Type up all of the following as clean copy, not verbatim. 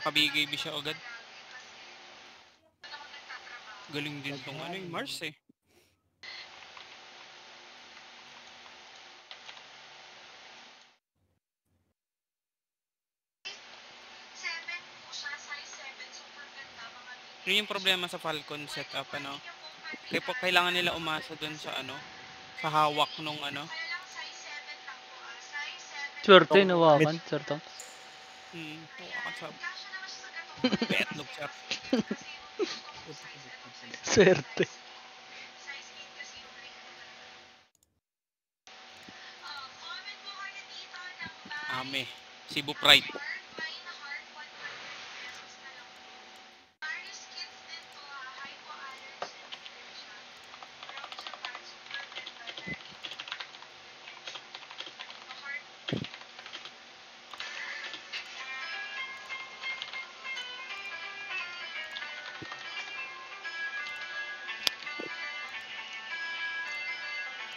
Naka-BKB siya agad. Galing din tong ano yung Mars eh. Yun yung problema sa Falcon setup, ano. Kaya po kailangan nila umasa dun sa ano, sa hawak nung ano. Swerte, nawakan, swerte. Hawakan sa betlog siya. Swerte. Ame, Cebu Pride.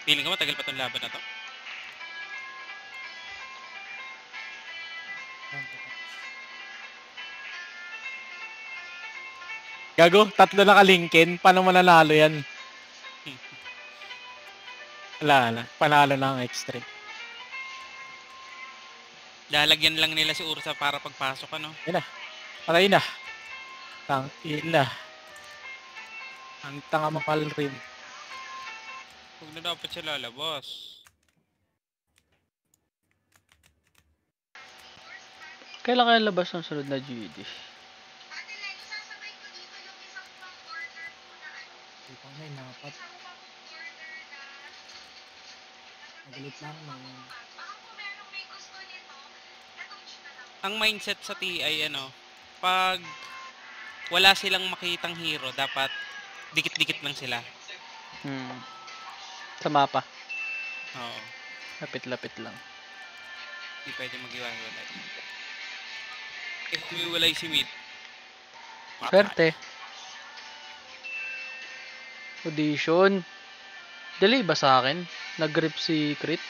Feeling ko matagal pa tong laban na to. Gago, 3 nakalingkin. Paano mananalo yan? Wala. Panalo na ang extreme. Lalagyan lang nila si Ursa para pagpasok, ano. Yan na. Patay na. Tangina. Ang tanga mapal rin. Huwag na dapat siya lalabas. Kailan kaya labas ng sunod na GD? May napat. Magalit lang ng... Ang mindset sa TI, ano, pag wala silang makitang hero, dapat dikit-dikit lang sila. Sa mapa. Oo. Lapit-lapit lang. Hindi pwede mag-iwalay. If umiwalay si Mid. Swerte. Audition. Delay ba sa akin? Nag-grip si Crit?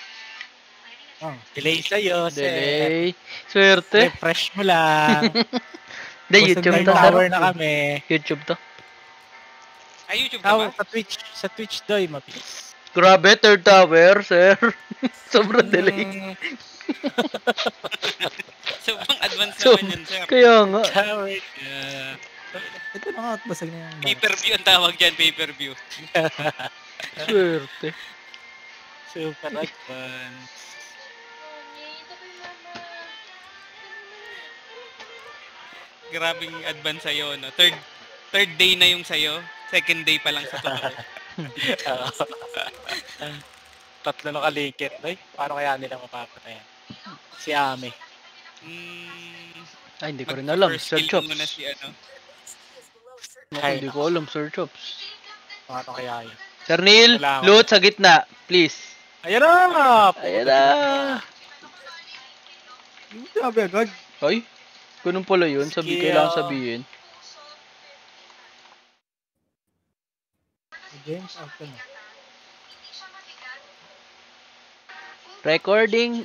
Delay sa'yo, Delay. Swerte. Refresh mo lang. Hindi, YouTube to. Power na kami. YouTube to. Ay, YouTube ka ba? Sa Twitch doy, mabilis. Grabe, third tower, sir. Sobrang delay. Sobrang advanced naman yun, sir. Kaya nga. Ito na nga, basag na yung... Pay-per-view ang tawag dyan, pay-per-view. Swerte. Super advanced. Grabing advance sa'yo, no? Third day na yung sa'yo. Second day pa lang sa totoo. 3 nakalingkit, doy. Paano kaya nila mapapatayan? Si Ame. Ay, hindi ko rin alam. Sir Chops. Muna si, ano. Hindi ko alam, Sir Chops. Paano kaya yun? Sir Neil, loot sa gitna, please. Ayan na! Ayan na! Sabi agad. Ay, ganun pala yun. Kailangan sabihin. James, after na. Recording